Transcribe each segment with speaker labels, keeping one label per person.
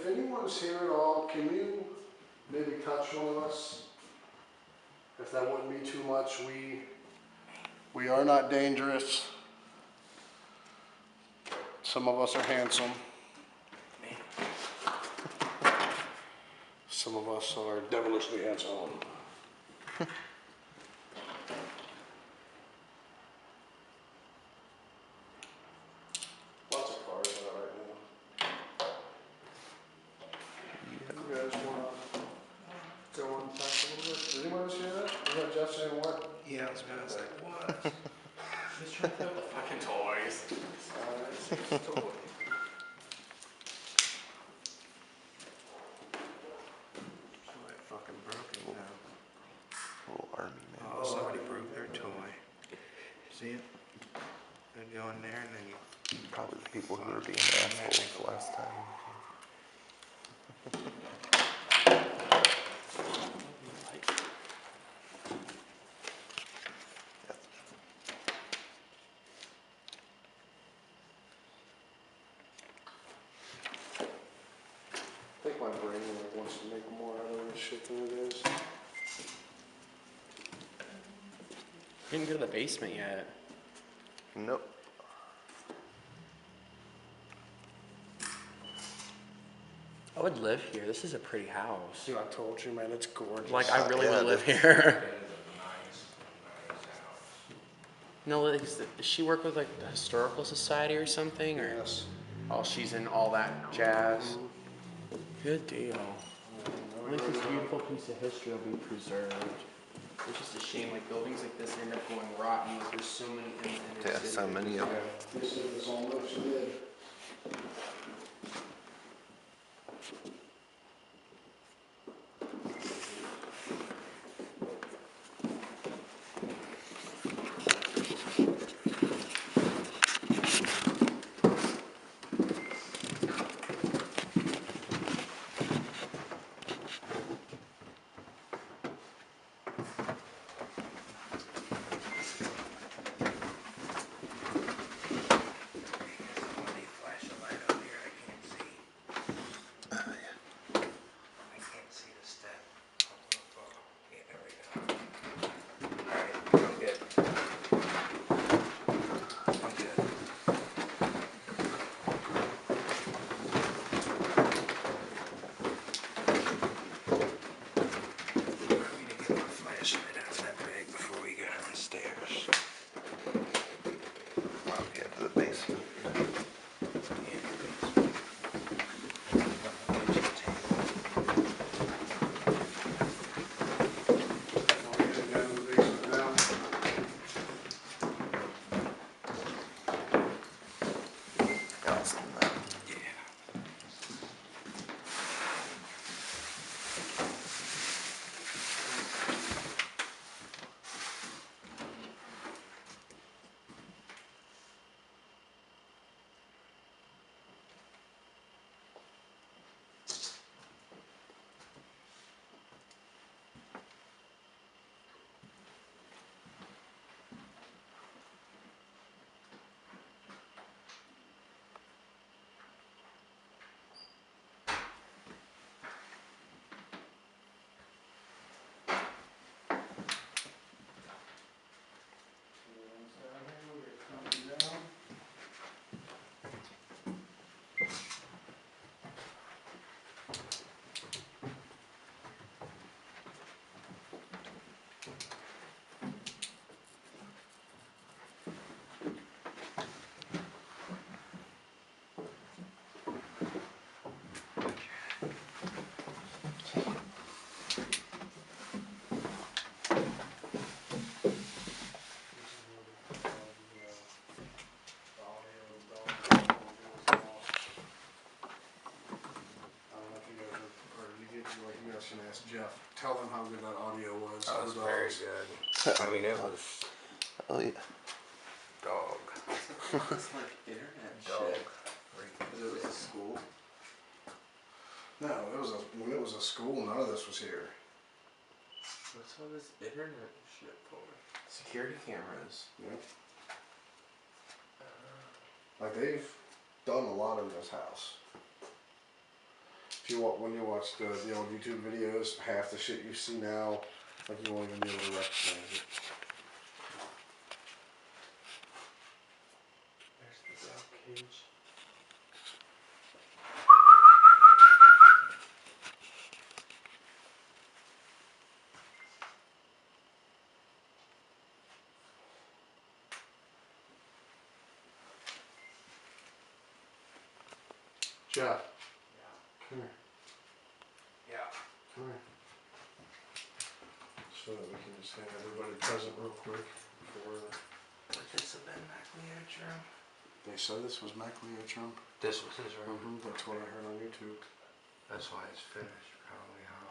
Speaker 1: if anyone's here at all, can you maybe touch one of us? If that wouldn't be too much, we are not dangerous. Some of us are handsome. Some of us are devilishly handsome. Lots of cars out right now. You guys wanna go on and talk a little bit? Did anyone else hear that? You got Jeff saying what?
Speaker 2: Yeah, I was like, what? He's trying to play with the fucking toys. It's toy. Fucking broken now.
Speaker 3: Little army man.
Speaker 2: Oh, somebody broke their toy. See it? They go in there and then you...
Speaker 3: Probably the people who were being assholes last time.
Speaker 1: I think my brain wants to make more out of this shit than it is.
Speaker 4: We didn't go to the basement yet.
Speaker 3: Nope.
Speaker 4: I would live here. This is a pretty house.
Speaker 1: Dude, I told you, man, it's gorgeous.
Speaker 4: Like, I really
Speaker 3: Yeah,
Speaker 4: would live
Speaker 3: that's-
Speaker 4: here.
Speaker 2: Nice house.
Speaker 4: No, like, does she work with, like, the Historical Society or something? Or
Speaker 1: Yes.
Speaker 4: oh, she's in all that jazz. Good deal. At least this beautiful piece of history will be preserved. It's just a shame, like, buildings like this end up going rotten. Like, there's so many in the
Speaker 3: Yeah, so many of them.
Speaker 1: They said this almost did.
Speaker 2: Flash a light out here, I can't see. I can't see the step. Yeah, there we go. Alright, I'm good. I'm good. I need to get my flashlight out of that bag before we go downstairs.
Speaker 3: I'll get to the basement.
Speaker 1: Want to get down to the basement now?
Speaker 3: Awesome.
Speaker 1: And ask Jeff. Tell them how good that audio was.
Speaker 2: That was very good. I mean, it was
Speaker 3: Oh yeah.
Speaker 2: dog.
Speaker 4: It's like internet
Speaker 2: Dog.
Speaker 4: Because it was a school.
Speaker 1: No, when it was a school, none of this was here.
Speaker 4: What's all this internet shit for? Security cameras.
Speaker 1: Yep. Like they've done a lot in this house. If you want, when you watch the old YouTube videos, half the shit you see now, like you won't even be able to recognize it.
Speaker 4: There's the dog cage.
Speaker 1: Jeff,
Speaker 4: Yeah.
Speaker 1: come here.
Speaker 4: Yeah.
Speaker 1: Come here. So that we can just have everybody present real quick before
Speaker 2: Would this have been MacLeod's room?
Speaker 1: they said this was MacLeod's room.
Speaker 2: This was his room.
Speaker 1: That's what I heard on YouTube.
Speaker 2: That's why it's finished, probably, huh?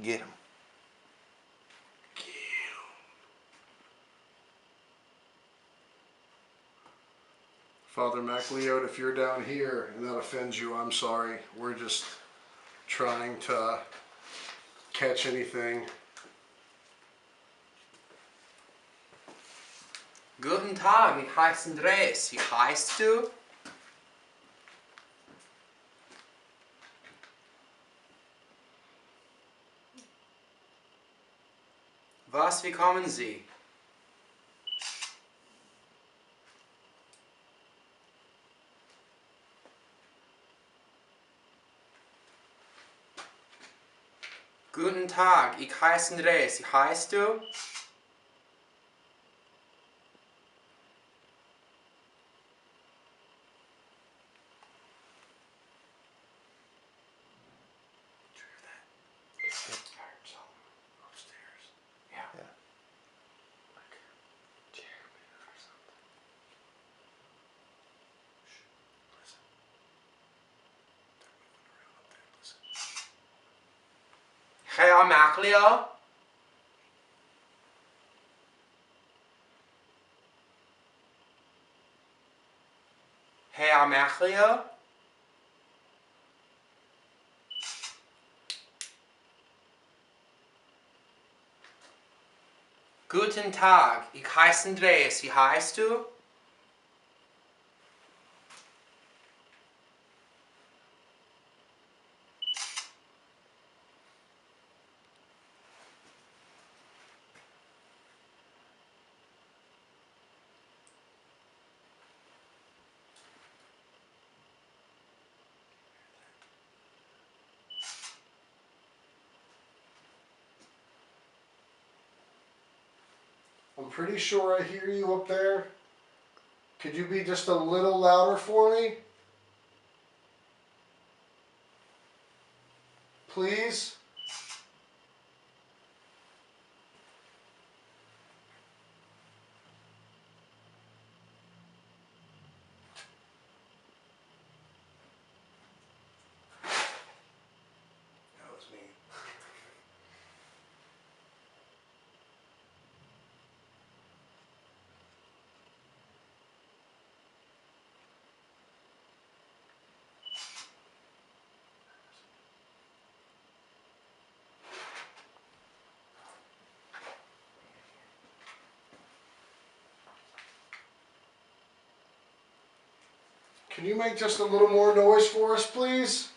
Speaker 3: Get him.
Speaker 1: Father MacLeod, if you're down here and that offends you, I'm sorry. We're just trying to catch anything.
Speaker 2: Guten Tag, ich heiße Andreas. Wie heißt du? Was, wie kommen Sie? Guten Tag, ich heiße Andreas. Wie heißt du? Upstairs. Yeah.
Speaker 3: Yeah.
Speaker 2: Like chair move or something. Shh. Listen. They're moving around up there. Listen. Herr MacLeod? Herr MacLeod? Guten Tag, ich heiße Andreas. Wie heißt du?
Speaker 1: I'm pretty sure I hear you up there. Could you be just a little louder for me? Please?
Speaker 2: That was me.
Speaker 1: Can you make just a little more noise for us, please?